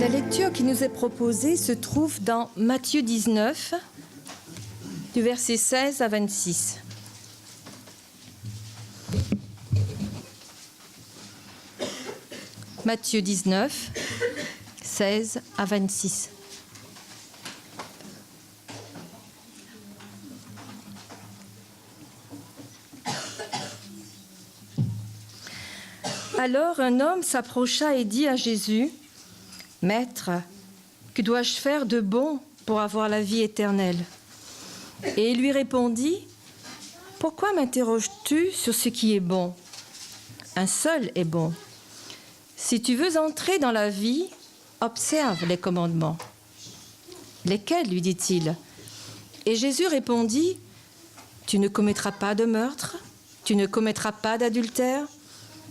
La lecture qui nous est proposée se trouve dans Matthieu 19, du verset 16 à 26. Matthieu 19, 16 à 26. Alors un homme s'approcha et dit à Jésus, « Maître, que dois-je faire de bon pour avoir la vie éternelle ?» Et il lui répondit, « Pourquoi m'interroges-tu sur ce qui est bon ? Un seul est bon. Si tu veux entrer dans la vie, observe les commandements. » « Lesquels ? lui dit-il. Et Jésus répondit, « Tu ne commettras pas de meurtre, tu ne commettras pas d'adultère,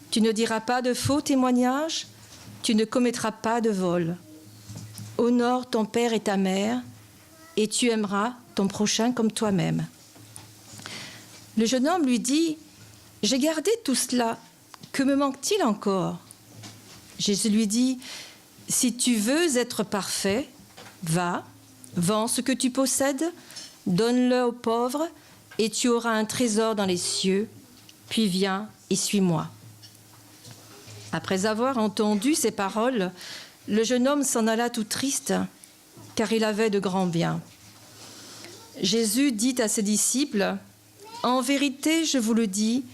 tu ne diras pas de faux témoignages, tu ne commettras pas de vol. Honore ton père et ta mère, et tu aimeras ton prochain comme toi-même. » Le jeune homme lui dit, « J'ai gardé tout cela, que me manque-t-il encore ?» Jésus lui dit, « Si tu veux être parfait, va, vends ce que tu possèdes, donne-le aux pauvres, et tu auras un trésor dans les cieux, puis viens et suis-moi. » Après avoir entendu ces paroles, le jeune homme s'en alla tout triste, car il avait de grands biens. Jésus dit à ses disciples, « En vérité, je vous le dis,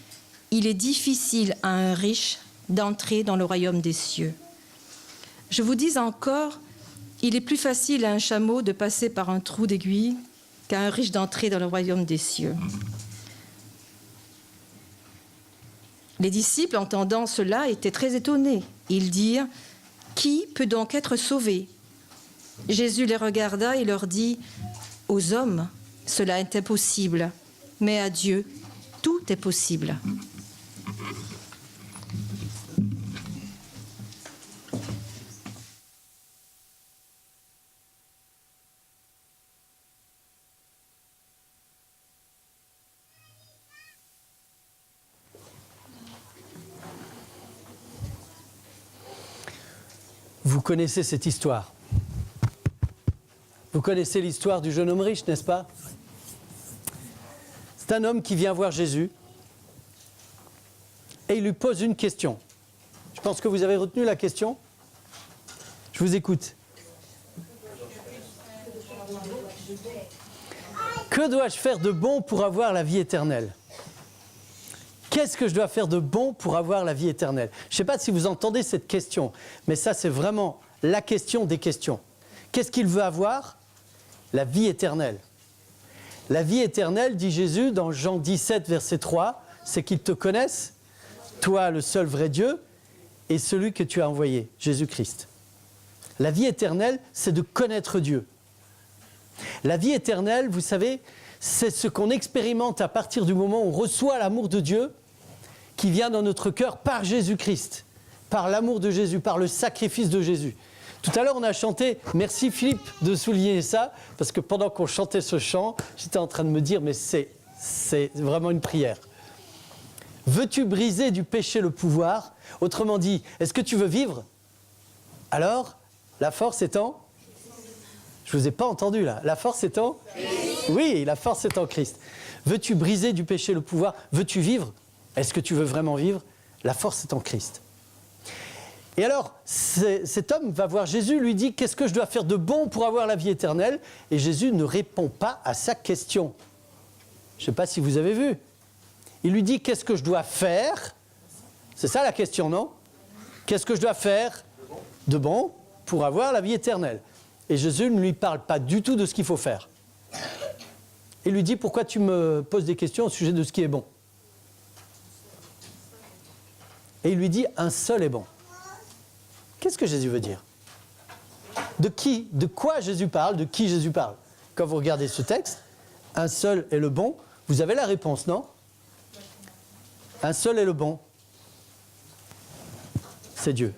il est difficile à un riche d'entrer dans le royaume des cieux. Je vous dis encore, il est plus facile à un chameau de passer par un trou d'aiguille qu'à un riche d'entrer dans le royaume des cieux. » Les disciples, entendant cela, étaient très étonnés. Ils dirent, « Qui peut donc être sauvé ?» Jésus les regarda et leur dit, « Aux hommes, cela est impossible, mais à Dieu, tout est possible. » Vous connaissez cette histoire. Vous connaissez l'histoire du jeune homme riche, n'est-ce pas? C'est un homme qui vient voir Jésus et il lui pose une question. Je pense que vous avez retenu la question. Je vous écoute. Que dois-je faire de bon pour avoir la vie éternelle ? Qu'est-ce que je dois faire de bon pour avoir la vie éternelle ? Je ne sais pas si vous entendez cette question, mais ça c'est vraiment la question des questions. Qu'est-ce qu'il veut avoir ? La vie éternelle. La vie éternelle, dit Jésus dans Jean 17, verset 3, c'est qu'ils te connaissent, toi le seul vrai Dieu, et celui que tu as envoyé, Jésus-Christ. La vie éternelle, c'est de connaître Dieu. La vie éternelle, vous savez, c'est ce qu'on expérimente à partir du moment où on reçoit l'amour de Dieu qui vient dans notre cœur par Jésus-Christ, par l'amour de Jésus, par le sacrifice de Jésus. Tout à l'heure, on a chanté, merci Philippe de souligner ça, parce que pendant qu'on chantait ce chant, j'étais en train de me dire, mais c'est vraiment une prière. Veux-tu briser du péché le pouvoir ? Autrement dit, est-ce que tu veux vivre ? Alors, la force étant ? Je ne vous ai pas entendu là. La force étant ? Oui, la force est en Christ. Veux-tu briser du péché le pouvoir ? Veux-tu vivre ? Est-ce que tu veux vraiment vivre ? La force est en Christ. Et alors, cet homme va voir Jésus, lui dit « Qu'est-ce que je dois faire de bon pour avoir la vie éternelle ?» Et Jésus ne répond pas à sa question. Je ne sais pas si vous avez vu. Il lui dit « Qu'est-ce que je dois faire ?» C'est ça la question, non ? Qu'est-ce que je dois faire de bon pour avoir la vie éternelle ? Et Jésus ne lui parle pas du tout de ce qu'il faut faire. Il lui dit « Pourquoi tu me poses des questions au sujet de ce qui est bon ?» Et il lui dit « Un seul est bon ». Qu'est-ce que Jésus veut dire ? De quoi Jésus parle ? De qui Jésus parle ? Quand vous regardez ce texte, un seul est le bon, vous avez la réponse, non ? Un seul est le bon. C'est Dieu.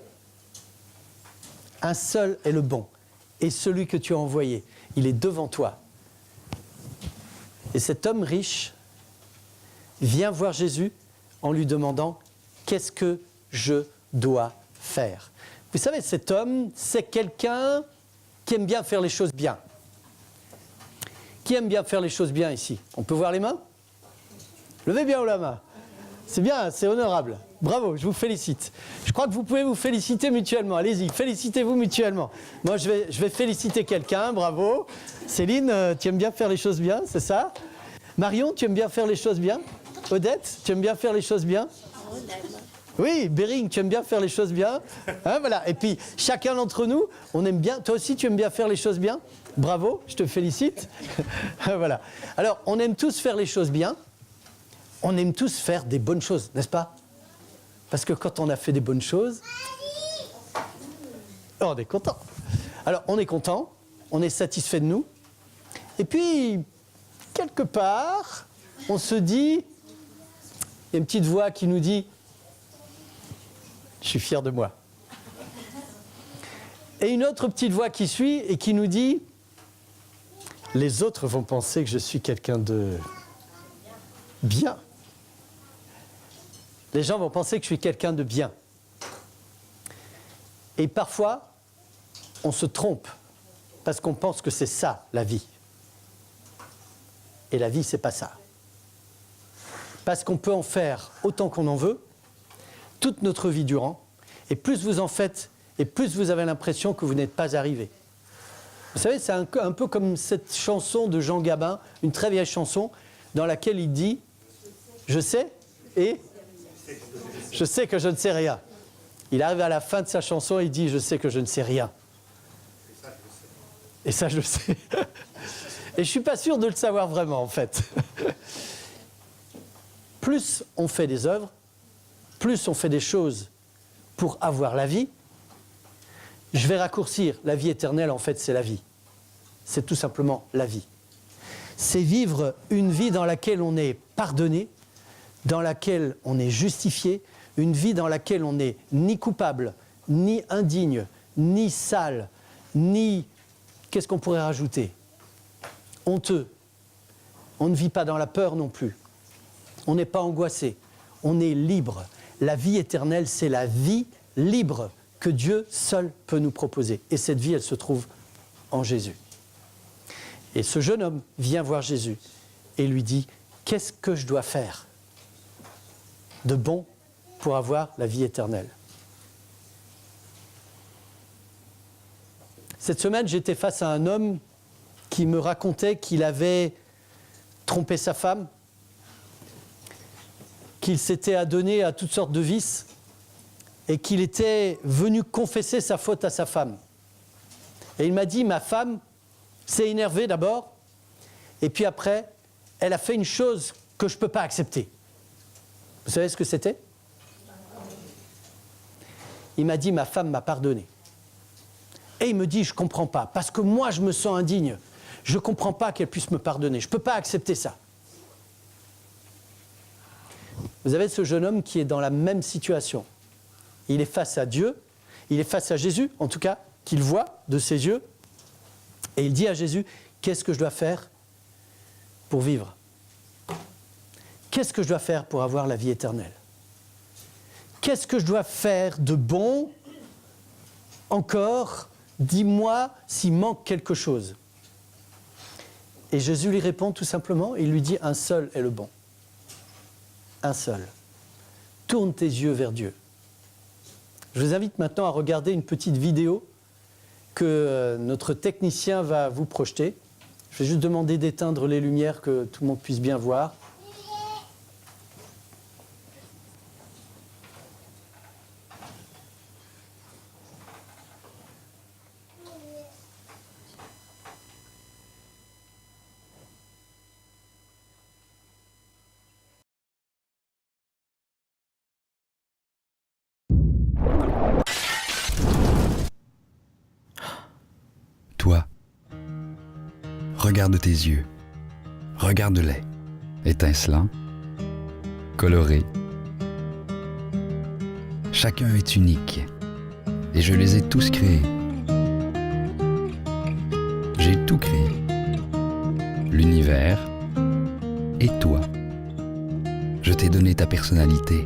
Un seul est le bon. Et celui que tu as envoyé, il est devant toi. Et cet homme riche vient voir Jésus en lui demandant « Qu'est-ce que je dois faire ?» Vous savez, cet homme, c'est quelqu'un qui aime bien faire les choses bien. Qui aime bien faire les choses bien ici? On peut voir les mains? Levez bien haut la main. C'est bien, c'est honorable. Bravo, je vous félicite. Je crois que vous pouvez vous féliciter mutuellement. Allez-y, félicitez-vous mutuellement. Moi, je vais féliciter quelqu'un, bravo. Céline, tu aimes bien faire les choses bien, c'est ça? Marion, tu aimes bien faire les choses bien? Odette, tu aimes bien faire les choses bien? Oui, Bering, tu aimes bien faire les choses bien? Hein, voilà. Et puis, chacun d'entre nous, on aime bien. Toi aussi, tu aimes bien faire les choses bien? Bravo, je te félicite. Voilà. Alors, on aime tous faire les choses bien. On aime tous faire des bonnes choses, n'est-ce pas? Parce que quand on a fait des bonnes choses, on est content. Alors, on est content, on est satisfait de nous. Et puis, quelque part, on se dit, il y a une petite voix qui nous dit, je suis fier de moi. Et une autre petite voix qui suit et qui nous dit, les autres vont penser que je suis quelqu'un de bien. Les gens vont penser que je suis quelqu'un de bien. Et parfois, on se trompe parce qu'on pense que c'est ça, la vie. Et la vie, c'est pas ça. Parce qu'on peut en faire autant qu'on en veut, toute notre vie durant, et plus vous en faites, et plus vous avez l'impression que vous n'êtes pas arrivé. Vous savez, c'est un peu comme cette chanson de Jean Gabin, une très vieille chanson, dans laquelle il dit « Je sais et je sais que je ne sais rien ». Il arrive à la fin de sa chanson et il dit « Je sais que je ne sais rien ». Et ça, je le sais. Et je ne suis pas sûr de le savoir vraiment, en fait. Plus on fait des œuvres, plus on fait des choses pour avoir la vie, je vais raccourcir. La vie éternelle, en fait, c'est la vie. C'est tout simplement la vie. C'est vivre une vie dans laquelle on est pardonné, dans laquelle on est justifié, une vie dans laquelle on n'est ni coupable, ni indigne, ni sale, ni... Qu'est-ce qu'on pourrait rajouter? Honteux. On ne vit pas dans la peur non plus. On n'est pas angoissé. On est libre. La vie éternelle, c'est la vie libre que Dieu seul peut nous proposer. Et cette vie, elle se trouve en Jésus. Et ce jeune homme vient voir Jésus et lui dit « Qu'est-ce que je dois faire de bon pour avoir la vie éternelle ?» Cette semaine, j'étais face à un homme qui me racontait qu'il avait trompé sa femme, qu'il s'était adonné à toutes sortes de vices et qu'il était venu confesser sa faute à sa femme. Et il m'a dit, ma femme s'est énervée d'abord, et puis après, elle a fait une chose que je ne peux pas accepter. Vous savez ce que c'était? Il m'a dit, ma femme m'a pardonné. Et il me dit, je ne comprends pas, parce que moi, je me sens indigne. Je ne comprends pas qu'elle puisse me pardonner. Je ne peux pas accepter ça. Vous avez ce jeune homme qui est dans la même situation. Il est face à Dieu, il est face à Jésus, en tout cas, qu'il voit de ses yeux. Et il dit à Jésus, qu'est-ce que je dois faire pour vivre? Qu'est-ce que je dois faire pour avoir la vie éternelle? Qu'est-ce que je dois faire de bon encore? Dis-moi s'il manque quelque chose. Et Jésus lui répond tout simplement, il lui dit, un seul est le bon. Un seul. Tourne tes yeux vers Dieu. Je vous invite maintenant à regarder une petite vidéo que notre technicien va vous projeter. Je vais juste demander d'éteindre les lumières, que tout le monde puisse bien voir. Toi, regarde tes yeux, regarde-les, étincelants, colorés. Chacun est unique, et je les ai tous créés. J'ai tout créé, l'univers et toi. Je t'ai donné ta personnalité.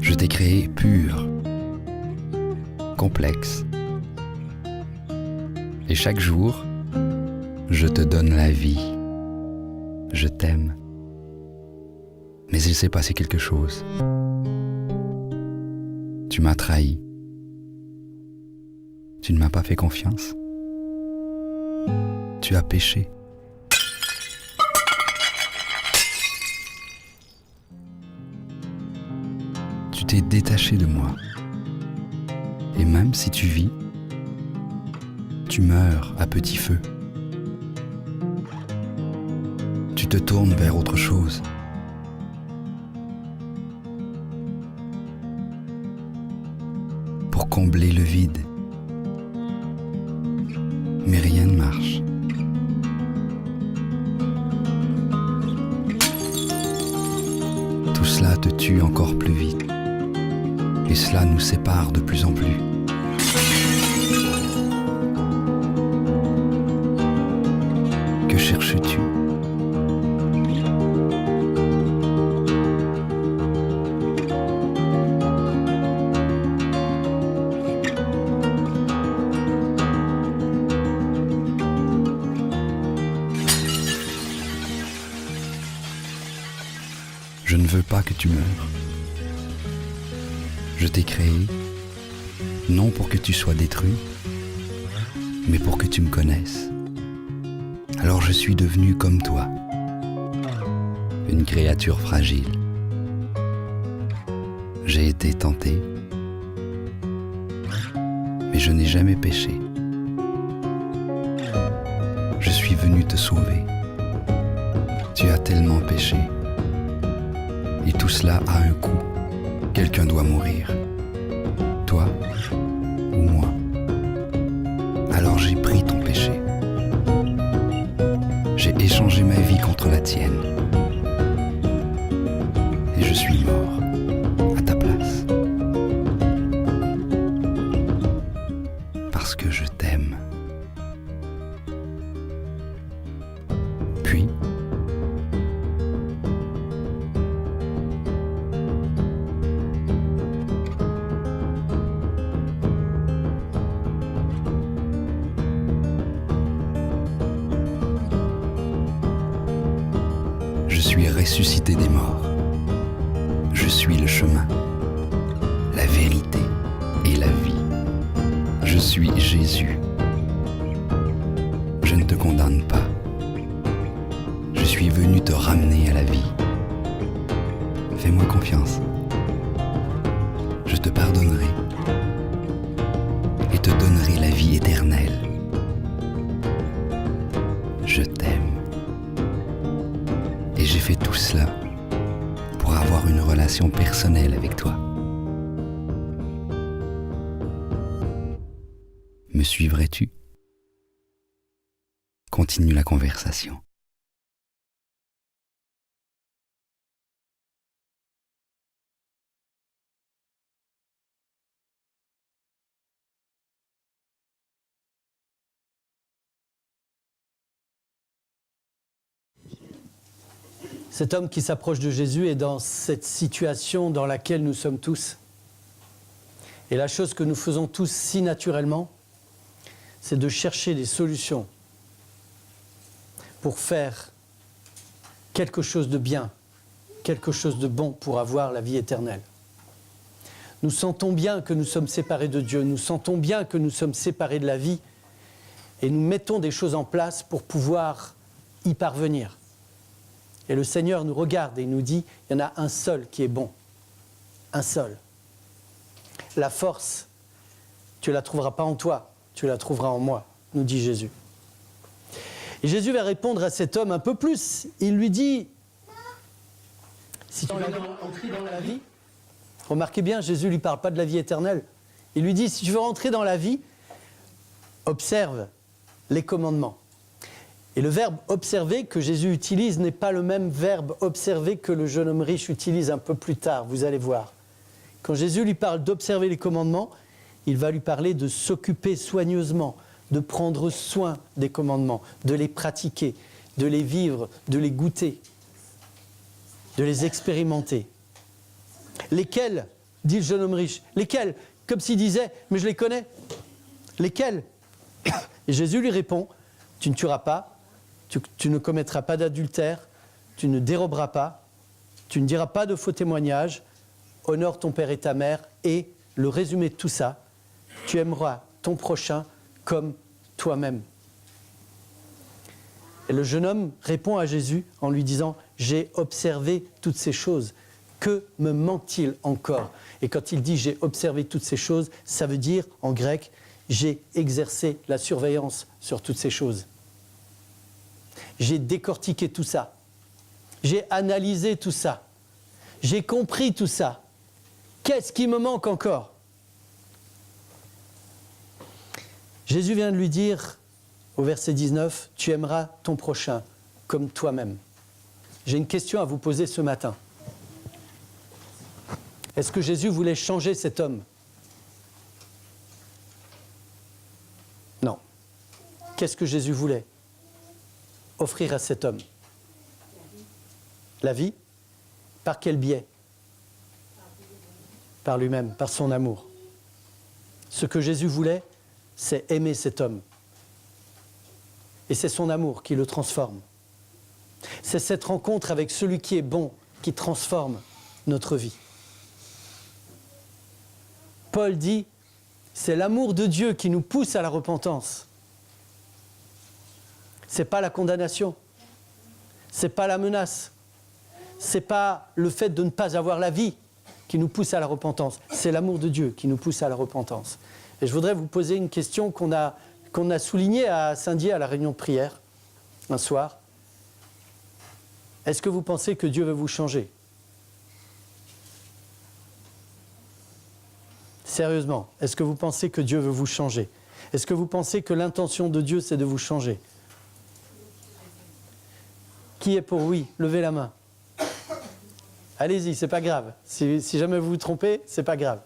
Je Je t'ai créé pur, complexe. Et chaque jour, je te donne la vie. Je t'aime. Mais il s'est passé quelque chose. Tu m'as trahi. Tu ne m'as pas fait confiance. Tu as péché. Tu t'es détaché de moi. Et même si tu vis, tu meurs à petit feu. Tu te tournes vers autre chose. Pour combler le vide. Mais rien ne marche. Tout cela te tue encore plus vite. Et cela nous sépare de plus en plus. Que cherches-tu ? Je ne veux pas que tu meures. Je t'ai créé, non pour que tu sois détruit, mais pour que tu me connaisses. Alors je suis devenu comme toi, une créature fragile. J'ai été tenté, mais je n'ai jamais péché. Je suis venu te sauver. Tu as tellement péché. Et tout cela a un coût. Quelqu'un doit mourir. Toi ou moi. Alors j'ai pris ton péché. J'ai échangé ma vie contre la tienne. Et je suis mort à ta place. Parce que je t'aime. Puis, je suis ressuscité des morts. Je suis le chemin, la vérité et la vie. Je suis Jésus. Je ne te condamne pas. Je suis venu te ramener à la vie. Fais-moi confiance. Je te pardonnerai et te donnerai la vie éternelle. Je t'aime. Et j'ai fait tout cela pour avoir une relation personnelle avec toi. Me suivrais-tu ? Continue la conversation. Cet homme qui s'approche de Jésus est dans cette situation dans laquelle nous sommes tous. Et la chose que nous faisons tous si naturellement, c'est de chercher des solutions pour faire quelque chose de bien, quelque chose de bon pour avoir la vie éternelle. Nous sentons bien que nous sommes séparés de Dieu, nous sentons bien que nous sommes séparés de la vie et nous mettons des choses en place pour pouvoir y parvenir. Et le Seigneur nous regarde et nous dit, il y en a un seul qui est bon, un seul. La force, tu ne la trouveras pas en toi, tu la trouveras en moi, nous dit Jésus. Et Jésus va répondre à cet homme un peu plus. Il lui dit, si tu veux entrer dans la vie, remarquez bien, Jésus ne lui parle pas de la vie éternelle. Il lui dit, si tu veux rentrer dans la vie, observe les commandements. Et le verbe « observer » que Jésus utilise n'est pas le même verbe « observer » que le jeune homme riche utilise un peu plus tard, vous allez voir. Quand Jésus lui parle d'observer les commandements, il va lui parler de s'occuper soigneusement, de prendre soin des commandements, de les pratiquer, de les vivre, de les goûter, de les expérimenter. Lesquels dit le jeune homme riche. Lesquels? Comme s'il disait, mais je les connais. Lesquels? Et Jésus lui répond, tu ne tueras pas, tu ne commettras pas d'adultère, tu ne déroberas pas, tu ne diras pas de faux témoignages, honore ton père et ta mère, et le résumé de tout ça, tu aimeras ton prochain comme toi-même. Et le jeune homme répond à Jésus en lui disant, j'ai observé toutes ces choses. Que me manque-t-il encore? Et quand il dit j'ai observé toutes ces choses, ça veut dire en grec, j'ai exercé la surveillance sur toutes ces choses. J'ai décortiqué tout ça. J'ai analysé tout ça. J'ai compris tout ça. Qu'est-ce qui me manque encore? Jésus vient de lui dire, au verset 19, tu aimeras ton prochain comme toi-même. J'ai une question à vous poser ce matin. Est-ce que Jésus voulait changer cet homme? Non. Qu'est-ce que Jésus voulait offrir à cet homme? La vie? Par quel biais? Par lui-même, par son amour. Ce que Jésus voulait, c'est aimer cet homme. Et c'est son amour qui le transforme. C'est cette rencontre avec celui qui est bon, qui transforme notre vie. Paul dit, c'est l'amour de Dieu qui nous pousse à la repentance. Ce n'est pas la condamnation. Ce n'est pas la menace. Ce n'est pas le fait de ne pas avoir la vie qui nous pousse à la repentance. C'est l'amour de Dieu qui nous pousse à la repentance. Et je voudrais vous poser une question qu'on a soulignée à Saint-Dié à la réunion de prière, un soir. Est-ce que vous pensez que Dieu veut vous changer? Sérieusement, est-ce que vous pensez que Dieu veut vous changer? Est-ce que vous pensez que l'intention de Dieu, c'est de vous changer? Qui est pour oui? Levez la main. Allez-y, c'est pas grave. Si jamais vous vous trompez, c'est pas grave.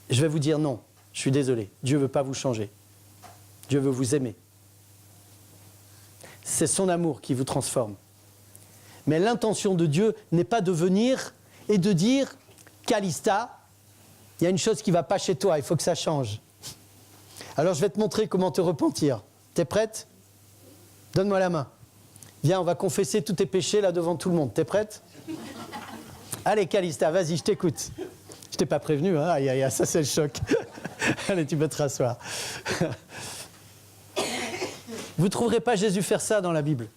Je vais vous dire non. Je suis désolé. Dieu ne veut pas vous changer. Dieu veut vous aimer. C'est son amour qui vous transforme. Mais l'intention de Dieu n'est pas de venir et de dire « Calista, il y a une chose qui ne va pas chez toi, il faut que ça change. Alors je vais te montrer comment te repentir. T'es prête? Donne-moi la main. Viens, on va confesser tous tes péchés là devant tout le monde. T'es prête? Allez Calista, vas-y, je t'écoute. Je t'ai pas prévenu, hein? Aïe, aïe, ça c'est le choc. Allez, tu peux te rasseoir. Vous ne trouverez pas Jésus faire ça dans la Bible.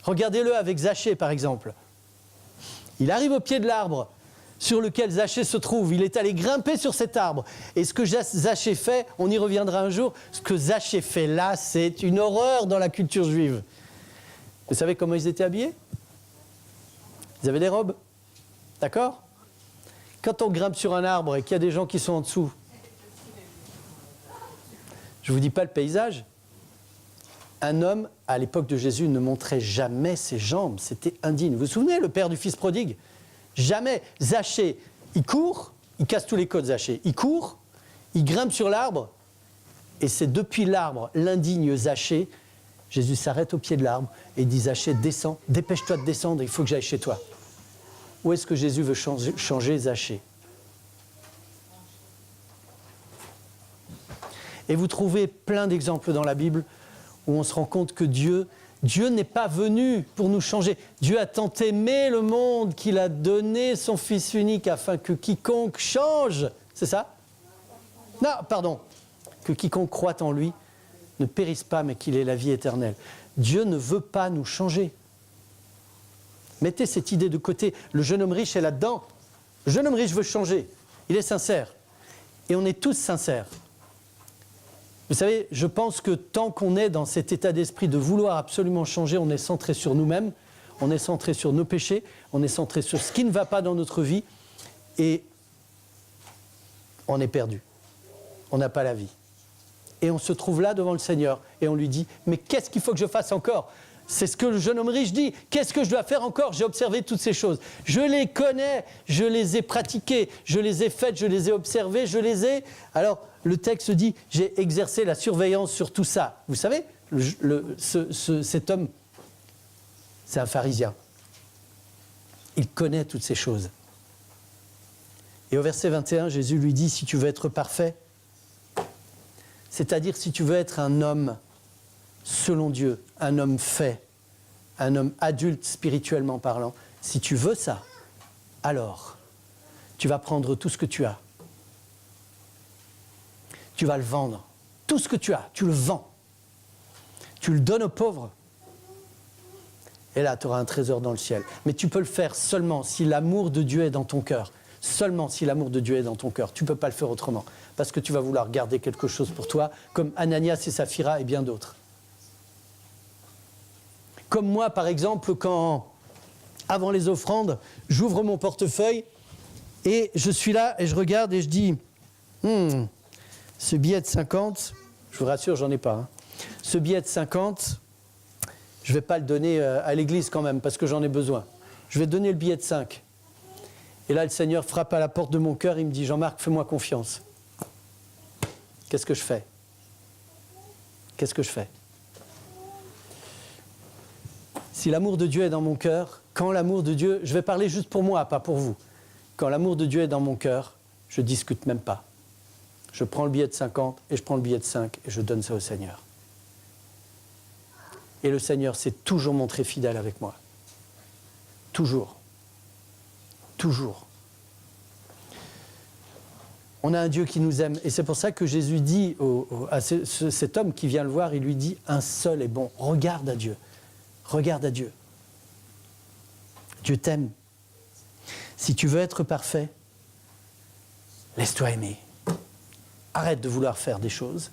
Regardez-le avec Zachée, par exemple. Il arrive au pied de l'arbre sur lequel Zachée se trouve. Il est allé grimper sur cet arbre. Et ce que Zachée fait, on y reviendra un jour, ce que Zachée fait là, c'est une horreur dans la culture juive. Vous savez comment ils étaient habillés? Ils avaient des robes. D'accord? Quand on grimpe sur un arbre et qu'il y a des gens qui sont en dessous, je ne vous dis pas le paysage. Un homme, à l'époque de Jésus, ne montrait jamais ses jambes. C'était indigne. Vous vous souvenez, le père du fils prodigue? Jamais. Zachée, il court, il casse tous les côtes, Zachée. Il court, il grimpe sur l'arbre, et c'est depuis l'arbre, l'indigne Zachée, Jésus s'arrête au pied de l'arbre et dit, Zachée, descends, dépêche-toi de descendre, il faut que j'aille chez toi. Où est-ce que Jésus veut changer Zachée? Et vous trouvez plein d'exemples dans la Bible où on se rend compte que Dieu n'est pas venu pour nous changer. Dieu a tant aimé le monde qu'il a donné son Fils unique afin que quiconque change, c'est ça? Non, pardon, que quiconque croit en lui ne périsse pas mais qu'il ait la vie éternelle. Dieu ne veut pas nous changer. Mettez cette idée de côté. Le jeune homme riche est là-dedans. Le jeune homme riche veut changer. Il est sincère. Et on est tous sincères. Vous savez, je pense que tant qu'on est dans cet état d'esprit de vouloir absolument changer, on est centré sur nous-mêmes, on est centré sur nos péchés, on est centré sur ce qui ne va pas dans notre vie et on est perdu. On n'a pas la vie. Et on se trouve là devant le Seigneur et on lui dit « Mais qu'est-ce qu'il faut que je fasse encore ?» C'est ce que le jeune homme riche dit. Qu'est-ce que je dois faire encore? J'ai observé toutes ces choses. Je les connais, je les ai pratiquées, je les ai faites, je les ai observées, je les ai... Alors, le texte dit, j'ai exercé la surveillance sur tout ça. Vous savez, cet homme, c'est un pharisien. Il connaît toutes ces choses. Et au verset 21, Jésus lui dit, si tu veux être parfait, c'est-à-dire si tu veux être un homme selon Dieu, un homme fait, un homme adulte spirituellement parlant, si tu veux ça, alors tu vas prendre tout ce que tu as. Tu vas le vendre. Tout ce que tu as, tu le vends. Tu le donnes aux pauvres. Et là, tu auras un trésor dans le ciel. Mais tu peux le faire seulement si l'amour de Dieu est dans ton cœur. Seulement si l'amour de Dieu est dans ton cœur. Tu ne peux pas le faire autrement. Parce que tu vas vouloir garder quelque chose pour toi, comme Ananias et Saphira et bien d'autres. Comme moi, par exemple, quand, avant les offrandes, j'ouvre mon portefeuille et je suis là et je regarde et je dis ce billet de 50, je vous rassure, j'en ai pas. Hein. Ce billet de 50, je ne vais pas le donner à l'église quand même parce que j'en ai besoin. Je vais donner le billet de 5. Et là, le Seigneur frappe à la porte de mon cœur, il me dit, Jean-Marc, fais-moi confiance. Qu'est-ce que je fais ? Qu'est-ce que je fais ? Si l'amour de Dieu est dans mon cœur, quand l'amour de Dieu, je vais parler juste pour moi, pas pour vous. Quand l'amour de Dieu est dans mon cœur, je ne discute même pas. Je prends le billet de 50 et je prends le billet de 5 et je donne ça au Seigneur. Et le Seigneur s'est toujours montré fidèle avec moi. Toujours. Toujours. On a un Dieu qui nous aime. Et c'est pour ça que Jésus dit à cet homme qui vient le voir, il lui dit, un seul est bon. Regarde à Dieu. Regarde à Dieu. Dieu t'aime. Si tu veux être parfait, laisse-toi aimer. Arrête de vouloir faire des choses.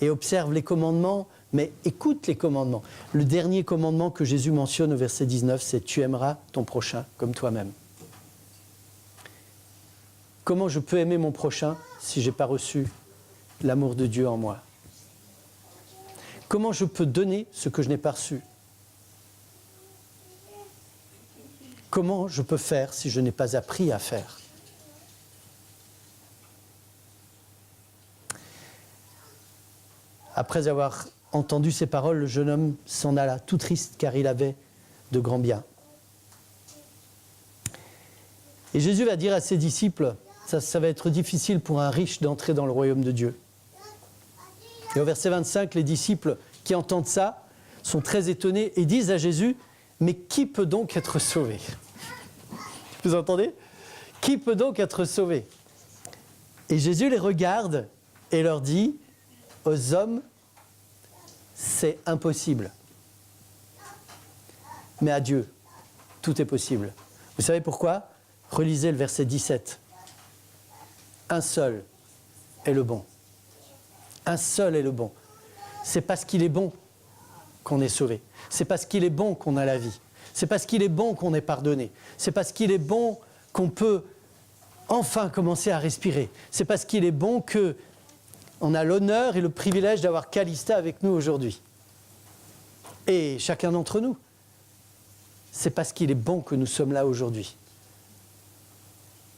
Et observe les commandements, mais écoute les commandements. Le dernier commandement que Jésus mentionne au verset 19, c'est « Tu aimeras ton prochain comme toi-même ». Comment je peux aimer mon prochain si je n'ai pas reçu l'amour de Dieu en moi ? Comment je peux donner ce que je n'ai pas reçu ? Comment je peux faire si je n'ai pas appris à faire ? Après avoir entendu ces paroles, le jeune homme s'en alla tout triste car il avait de grands biens. Et Jésus va dire à ses disciples, ça va être difficile pour un riche d'entrer dans le royaume de Dieu. Et au verset 25, les disciples qui entendent ça sont très étonnés et disent à Jésus, mais qui peut donc être sauvé ? Vous entendez ? Qui peut donc être sauvé ? Et Jésus les regarde et leur dit, aux hommes, c'est impossible. Mais à Dieu, tout est possible. Vous savez pourquoi ? Relisez le verset 17. Un seul est le bon. Un seul est le bon. C'est parce qu'il est bon qu'on est sauvé. C'est parce qu'il est bon qu'on a la vie. C'est parce qu'il est bon qu'on est pardonné. C'est parce qu'il est bon qu'on peut enfin commencer à respirer. C'est parce qu'il est bon qu'on a l'honneur et le privilège d'avoir Calista avec nous aujourd'hui. Et chacun d'entre nous. C'est parce qu'il est bon que nous sommes là aujourd'hui.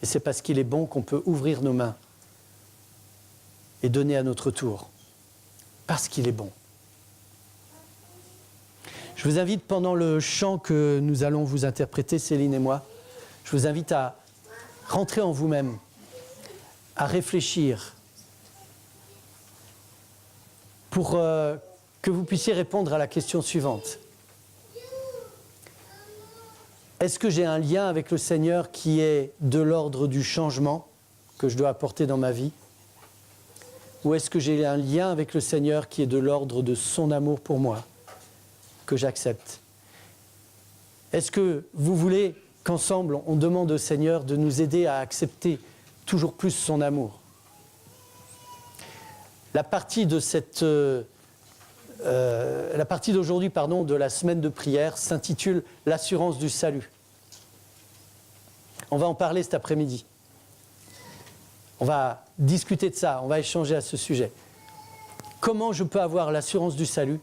Et c'est parce qu'il est bon qu'on peut ouvrir nos mains et donner à notre tour. Parce qu'il est bon. Je vous invite, pendant le chant que nous allons vous interpréter, Céline et moi, je vous invite à rentrer en vous-même, à réfléchir, pour que vous puissiez répondre à la question suivante. Est-ce que j'ai un lien avec le Seigneur qui est de l'ordre du changement que je dois apporter dans ma vie ? Ou est-ce que j'ai un lien avec le Seigneur qui est de l'ordre de son amour pour moi, que j'accepte ? Est-ce que vous voulez qu'ensemble, on demande au Seigneur de nous aider à accepter toujours plus son amour ? La partie de la partie d'aujourd'hui, de la semaine de prière s'intitule « L'assurance du salut ». On va en parler cet après-midi. On va discuter de ça, on va échanger à ce sujet. Comment je peux avoir l'assurance du salut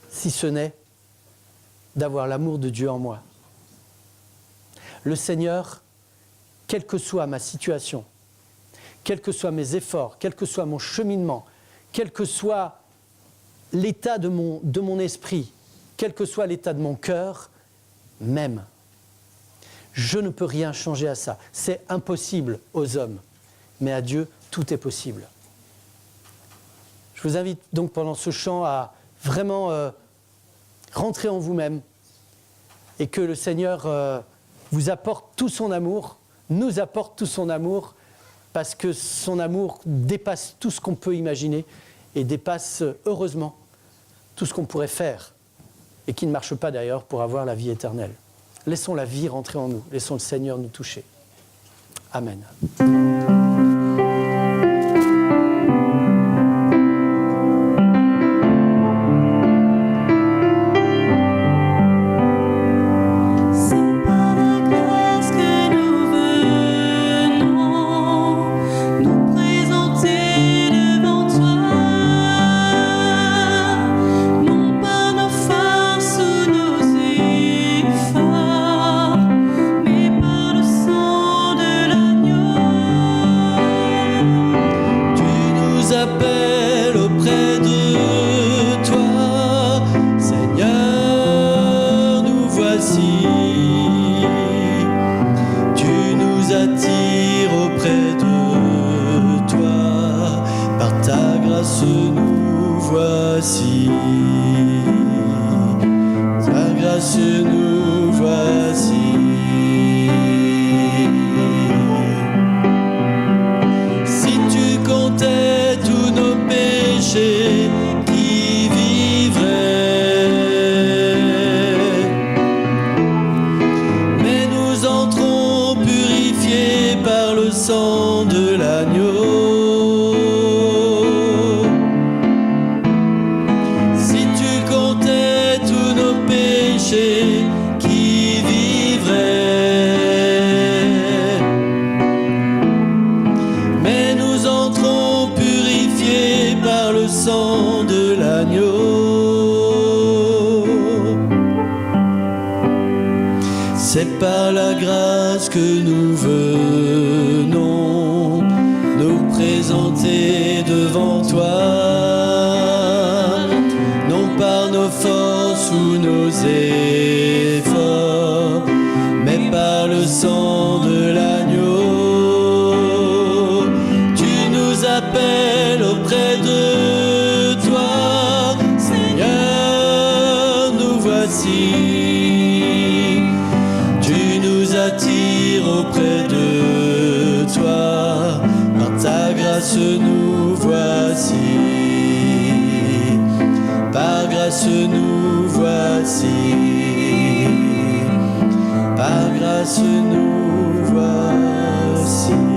si ce n'est d'avoir l'amour de Dieu en moi ? Le Seigneur, quelle que soit ma situation, quels que soient mes efforts, quel que soit mon cheminement, quel que soit l'état de mon esprit, quel que soit l'état de mon cœur, m'aime. Je ne peux rien changer à ça. C'est impossible aux hommes. Mais à Dieu, tout est possible. Je vous invite donc pendant ce chant à vraiment rentrer en vous-même et que le Seigneur vous apporte tout son amour, nous apporte tout son amour, parce que son amour dépasse tout ce qu'on peut imaginer et dépasse, heureusement, tout ce qu'on pourrait faire et qui ne marche pas d'ailleurs pour avoir la vie éternelle. Laissons la vie rentrer en nous, laissons le Seigneur nous toucher. Amen. C'est par la grâce que nous venons nous présenter devant toi, non par nos forces ou nos efforts, mais par le sang de l'agneau. Tu nous appelles auprès de toi, Seigneur, nous voici. Attire auprès de toi, par ta grâce nous voici, par grâce nous voici, par grâce nous voici.